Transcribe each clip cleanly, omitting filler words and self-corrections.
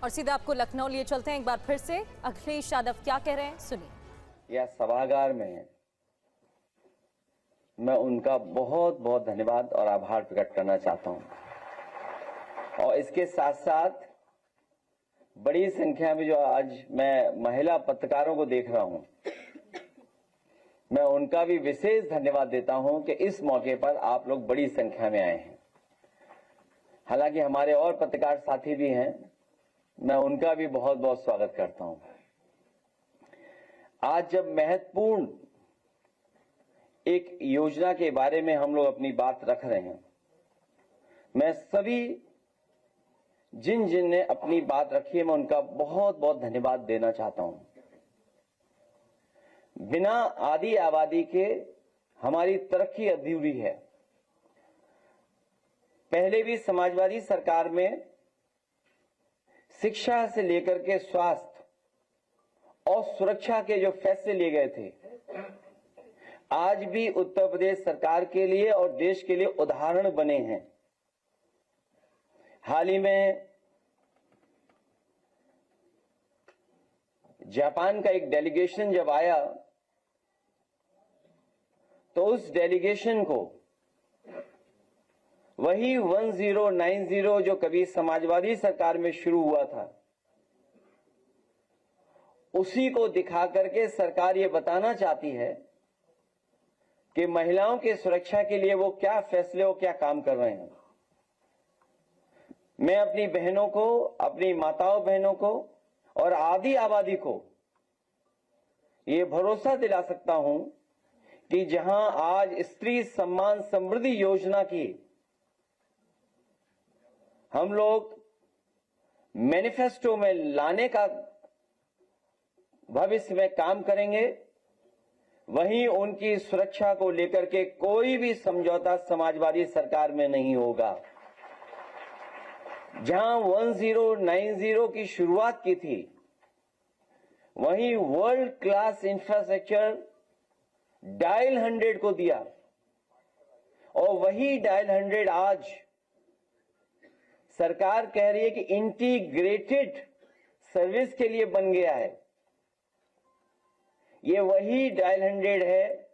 और सीधे आपको लखनऊ लिए चलते हैं एक बार फिर से। अखिलेश यादव क्या कह रहे हैं, सुनिए। यह सभागार में मैं उनका बहुत बहुत धन्यवाद और आभार प्रकट करना चाहता हूं। और इसके साथ साथ बड़ी संख्या में जो आज मैं महिला पत्रकारों को देख रहा हूं, मैं उनका भी विशेष धन्यवाद देता हूं कि इस मौके पर आप लोग बड़ी संख्या में आए हैं। हालांकि हमारे और पत्रकार साथी भी हैं, मैं उनका भी बहुत बहुत स्वागत करता हूं। आज जब महत्वपूर्ण एक योजना के बारे में हम लोग अपनी बात रख रहे हैं, मैं सभी जिन ने अपनी बात रखी है, मैं उनका बहुत बहुत धन्यवाद देना चाहता हूं। बिना आदि आबादी के हमारी तरक्की अधूरी है। पहले भी समाजवादी सरकार में शिक्षा से लेकर के स्वास्थ्य और सुरक्षा के जो फैसले लिए गए थे, आज भी उत्तर प्रदेश सरकार के लिए और देश के लिए उदाहरण बने हैं। हाल ही में जापान का एक डेलीगेशन जब आया, तो उस डेलीगेशन को वही 1090 जो कभी समाजवादी सरकार में शुरू हुआ था, उसी को दिखा करके सरकार ये बताना चाहती है कि महिलाओं की सुरक्षा के लिए वो क्या फैसले और क्या काम कर रहे हैं। मैं अपनी बहनों को, अपनी माताओं बहनों को और आदि आबादी को ये भरोसा दिला सकता हूं कि जहां आज स्त्री सम्मान समृद्धि योजना की हम लोग मैनिफेस्टो में लाने का भविष्य में काम करेंगे, वहीं उनकी सुरक्षा को लेकर के कोई भी समझौता समाजवादी सरकार में नहीं होगा। जहां 1090 की शुरुआत की थी, वहीं वर्ल्ड क्लास इंफ्रास्ट्रक्चर डायल 100 को दिया, और वही डायल 100 आज सरकार कह रही है कि इंटीग्रेटेड सर्विस के लिए बन गया है। ये वही डायल 100 है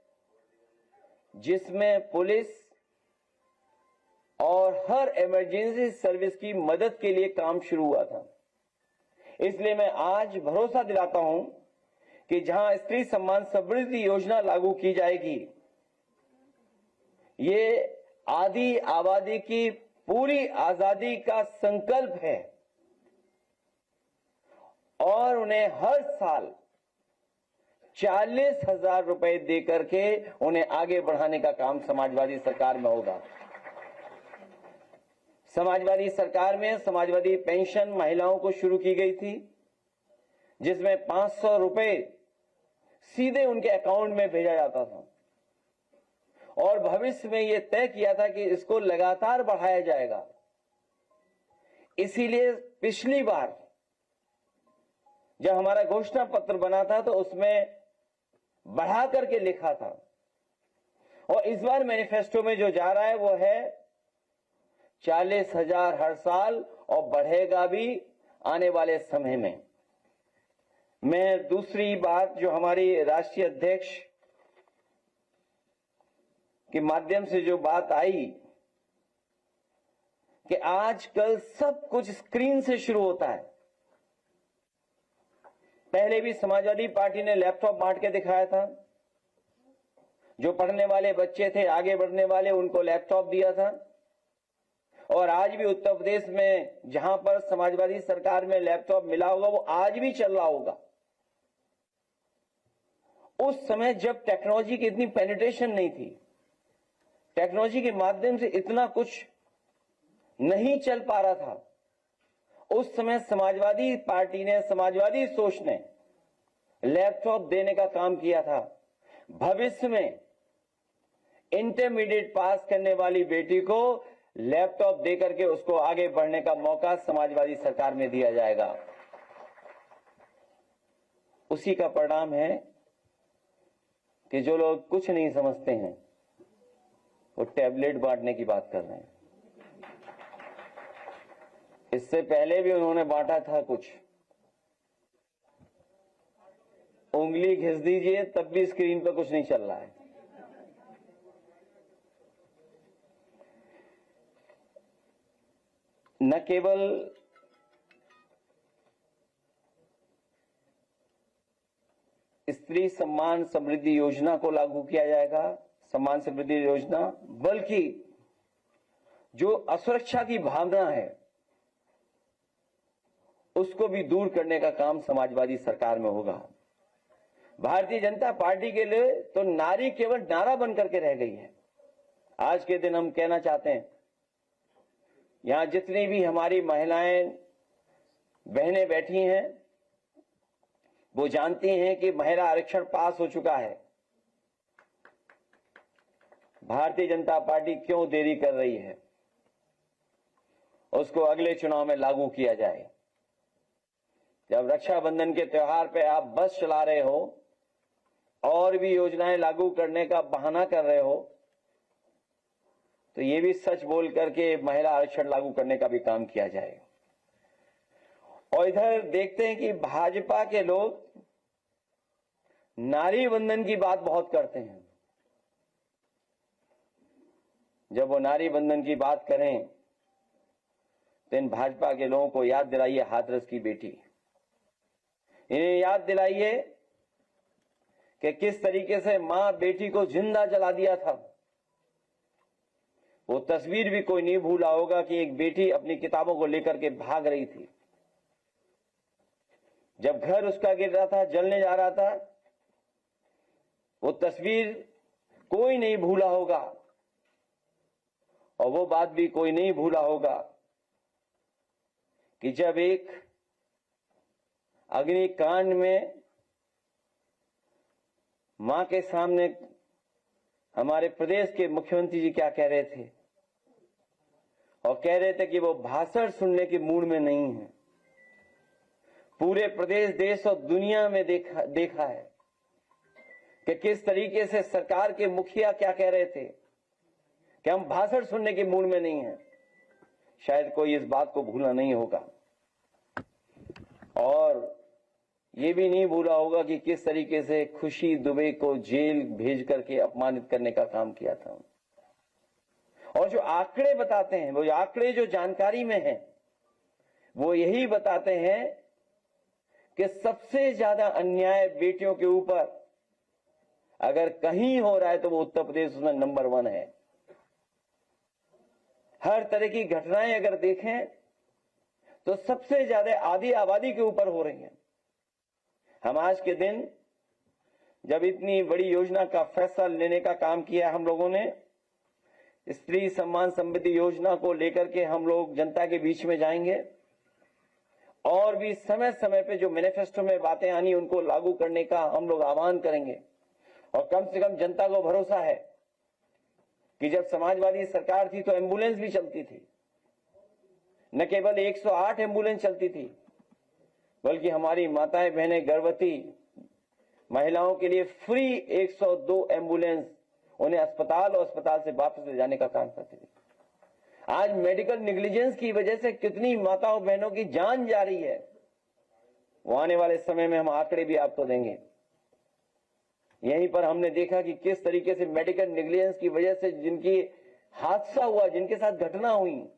जिसमें पुलिस और हर इमरजेंसी सर्विस की मदद के लिए काम शुरू हुआ था। इसलिए मैं आज भरोसा दिलाता हूं कि जहां स्त्री सम्मान समृद्धि योजना लागू की जाएगी, ये आदि आबादी की पूरी आजादी का संकल्प है और उन्हें हर साल 40,000 रुपए देकर के उन्हें आगे बढ़ाने का काम समाजवादी सरकार में होगा। समाजवादी सरकार में समाजवादी पेंशन महिलाओं को शुरू की गई थी, जिसमें 500 रुपए सीधे उनके अकाउंट में भेजा जाता था, और भविष्य में यह तय किया था कि इसको लगातार बढ़ाया जाएगा। इसीलिए पिछली बार जब हमारा घोषणा पत्र बना था, तो उसमें बढ़ा करके लिखा था, और इस बार मैनिफेस्टो में जो जा रहा है वो है 40,000 हर साल, और बढ़ेगा भी आने वाले समय में। मैं दूसरी बात जो हमारी राष्ट्रीय अध्यक्ष के माध्यम से जो बात आई कि आजकल सब कुछ स्क्रीन से शुरू होता है। पहले भी समाजवादी पार्टी ने लैपटॉप बांट के दिखाया था, जो पढ़ने वाले बच्चे थे, आगे बढ़ने वाले, उनको लैपटॉप दिया था। और आज भी उत्तर प्रदेश में जहां पर समाजवादी सरकार में लैपटॉप मिला होगा, वो आज भी चल रहा होगा। उस समय जब टेक्नोलॉजी की इतनी पेनिट्रेशन नहीं थी, टेक्नोलॉजी के माध्यम से इतना कुछ नहीं चल पा रहा था, उस समय समाजवादी पार्टी ने, समाजवादी सोच ने लैपटॉप देने का काम किया था। भविष्य में इंटरमीडिएट पास करने वाली बेटी को लैपटॉप देकर के उसको आगे बढ़ने का मौका समाजवादी सरकार में दिया जाएगा। उसी का परिणाम है कि जो लोग कुछ नहीं समझते हैं, वो टैबलेट बांटने की बात कर रहे हैं। इससे पहले भी उन्होंने बांटा था कुछ। उंगली घिस दीजिए तब भी स्क्रीन पर कुछ नहीं चल रहा है। न केवल स्त्री सम्मान समृद्धि योजना को लागू किया जाएगा, सम्मान समृद्धि योजना, बल्कि जो असुरक्षा की भावना है उसको भी दूर करने का काम समाजवादी सरकार में होगा। भारतीय जनता पार्टी के लिए तो नारी केवल नारा बन करके रह गई है। आज के दिन हम कहना चाहते हैं, यहां जितनी भी हमारी महिलाएं बहनें बैठी हैं वो जानती हैं कि महिला आरक्षण पास हो चुका है। भारतीय जनता पार्टी क्यों देरी कर रही है? उसको अगले चुनाव में लागू किया जाए। जब रक्षाबंधन के त्योहार पे आप बस चला रहे हो और भी योजनाएं लागू करने का बहाना कर रहे हो, तो ये भी सच बोल करके महिला आरक्षण लागू करने का भी काम किया जाए। और इधर देखते हैं कि भाजपा के लोग नारी बंधन की बात बहुत करते हैं। जब वो नारी बंधन की बात करें तो इन भाजपा के लोगों को याद दिलाइए हाथरस की बेटी। इन्हें याद दिलाइए कि किस तरीके से मां बेटी को जिंदा जला दिया था। वो तस्वीर भी कोई नहीं भूला होगा कि एक बेटी अपनी किताबों को लेकर के भाग रही थी। जब घर उसका गिर रहा था, जलने जा रहा था, वो तस्वीर कोई नहीं भूला होगा। और वो बात भी कोई नहीं भूला होगा कि जब एक अग्निकांड में मां के सामने हमारे प्रदेश के मुख्यमंत्री जी क्या कह रहे थे, और कह रहे थे कि वो भाषण सुनने के मूड में नहीं है। पूरे प्रदेश, देश और दुनिया में देखा है कि किस तरीके से सरकार के मुखिया क्या कह रहे थे कि हम भाषण सुनने के मूड में नहीं हैं। शायद कोई इस बात को भूला नहीं होगा और ये भी नहीं भूला होगा कि किस तरीके से खुशी दुबे को जेल भेज करके अपमानित करने का काम किया था। और जो आंकड़े बताते हैं, वो आंकड़े जो जानकारी में हैं, वो यही बताते हैं कि सबसे ज्यादा अन्याय बेटियों के ऊपर अगर कहीं हो रहा है तो वो उत्तर प्रदेश उसमें नंबर 1 है। हर तरह की घटनाएं अगर देखें तो सबसे ज्यादा आधी आबादी के ऊपर हो रही हैं। हम आज के दिन जब इतनी बड़ी योजना का फैसला लेने का काम किया हम लोगों ने, स्त्री सम्मान समृद्धि योजना को लेकर के हम लोग जनता के बीच में जाएंगे और भी समय समय पे जो मैनिफेस्टो में बातें आनी उनको लागू करने का हम लोग आह्वान करेंगे। और कम से कम जनता को भरोसा है कि जब समाजवादी सरकार थी तो एम्बुलेंस भी चलती थी। न केवल 108 एम्बुलेंस चलती थी, बल्कि हमारी माताएं बहनें गर्भवती महिलाओं के लिए फ्री 102 एम्बुलेंस उन्हें अस्पताल और अस्पताल से वापस ले जाने का काम करती थी। आज मेडिकल नेग्लिजेंस की वजह से कितनी माताओं बहनों की जान जा रही है, वो आने वाले समय में हम आंकड़े भी आपको देंगे। यहीं पर हमने देखा कि किस तरीके से मेडिकल नेग्लिजेंस की वजह से जिनकी हादसा हुआ, जिनके साथ घटना हुई,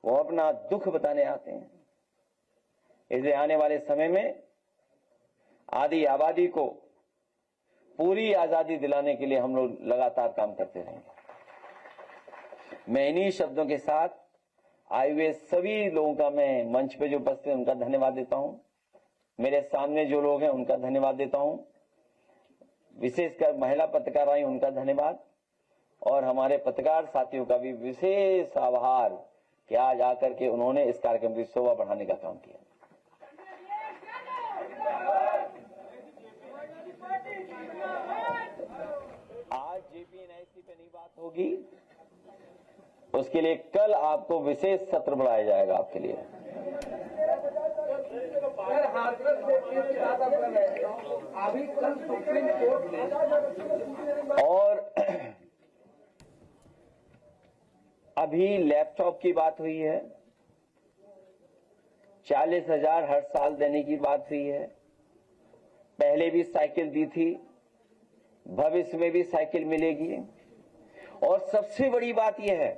वो अपना दुख बताने आते हैं। इसलिए आने वाले समय में आधी आबादी को पूरी आजादी दिलाने के लिए हम लोग लगातार काम करते रहेंगे। मैं इन्हीं शब्दों के साथ आए हुए सभी लोगों का, मैं मंच पे जो उपस्थित हैं उनका धन्यवाद देता हूं। मेरे सामने जो लोग हैं उनका धन्यवाद देता हूं। विशेषकर महिला पत्रकार आई, उनका धन्यवाद। और हमारे पत्रकार साथियों का भी विशेष आभार कि आज आकर के उन्होंने इस कार्यक्रम की शोभा बढ़ाने का काम किया। आज जेपीएनआईसी पे नहीं बात होगी, उसके लिए कल आपको विशेष सत्र बुलाया जाएगा आपके लिए। अभी कल सुप्रीम कोर्ट ने और अभी लैपटॉप की बात हुई है, 40,000 हर साल देने की बात हुई है। पहले भी साइकिल दी थी, भविष्य में भी साइकिल मिलेगी। और सबसे बड़ी बात यह है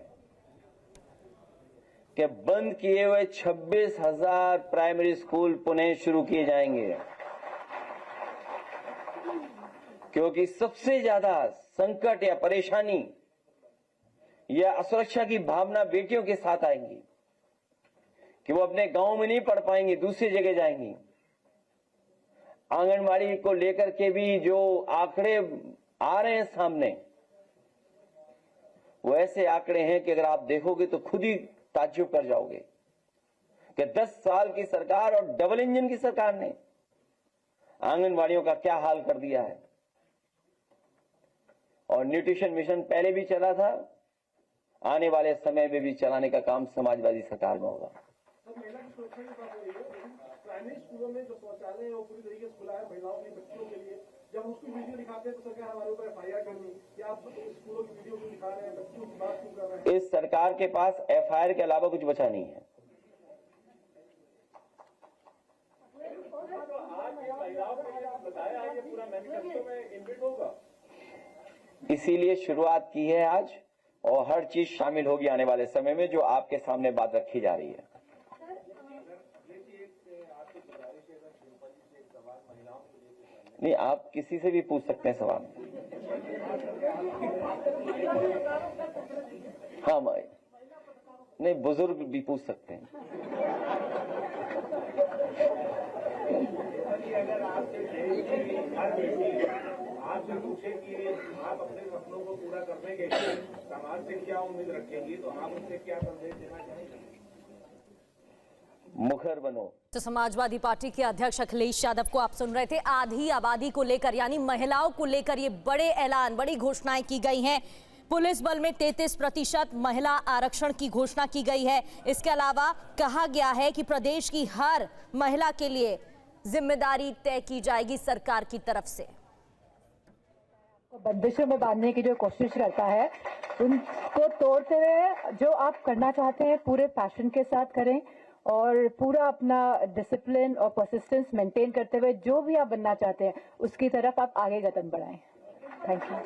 कि बंद किए हुए 26,000 प्राइमरी स्कूल पुनः शुरू किए जाएंगे, क्योंकि सबसे ज्यादा संकट या परेशानी या असुरक्षा की भावना बेटियों के साथ आएंगी कि वो अपने गांव में नहीं पढ़ पाएंगी, दूसरी जगह जाएंगी। आंगनबाड़ी को लेकर के भी जो आंकड़े आ रहे हैं सामने, वो ऐसे आंकड़े हैं कि अगर आप देखोगे तो खुद ही ताज्जुब कर जाओगे कि 10 साल की सरकार और डबल इंजन की सरकार ने आंगनबाड़ियों का क्या हाल कर दिया है। और न्यूट्रिशन मिशन पहले भी चला था, आने वाले समय में भी चलाने का काम समाजवादी सरकार में होगा। महिला की सुरक्षा की बात हो रही है, लेकिन प्राइमरी स्कूलों में जो शौचालय है वो पूरी तरीके से खुला है महिलाओं के लिए, बच्चों के लिए। जब उसकी वीडियो दिखाते हैं तो सरकार हमारे ऊपर FIR करनी, या आप स्कूलों की वीडियो क्यों दिखा रहे हैं, बच्चों की बात क्यों कर रहे हैं? इस सरकार के पास FIR के अलावा कुछ बचा नहीं है। इसीलिए शुरुआत की है आज, और हर चीज शामिल होगी आने वाले समय में जो आपके सामने बात रखी जा रही है। नहीं, आप किसी से भी पूछ सकते हैं सवाल। हाँ भाई, नहीं, बुजुर्ग भी पूछ सकते हैं। आपसे पूछे कि आप अपने सपनों को पूरा करने के लिए समाज से क्या उम्मीद रखेंगी, तो आप उनसे क्या संदेश देना चाहेंगे? मुखर बनो। तो समाजवादी पार्टी के अध्यक्ष अखिलेश यादव को आप सुन रहे थे। आधी आबादी को लेकर यानी महिलाओं को लेकर ये बड़े ऐलान, बड़ी घोषणाएं की गई हैं। पुलिस बल में 33% महिला आरक्षण की घोषणा की गई है। इसके अलावा कहा गया है कि प्रदेश की हर महिला के लिए जिम्मेदारी तय की जाएगी सरकार की तरफ से। बंदिशों में बांधने की जो कोशिश करता है, उनको तोड़ते हुए जो आप करना चाहते हैं पूरे पैशन के साथ करें, और पूरा अपना डिसिप्लिन और परसिस्टेंस मेंटेन करते हुए जो भी आप बनना चाहते हैं उसकी तरफ आप आगे कदम बढ़ाएं। Thank you.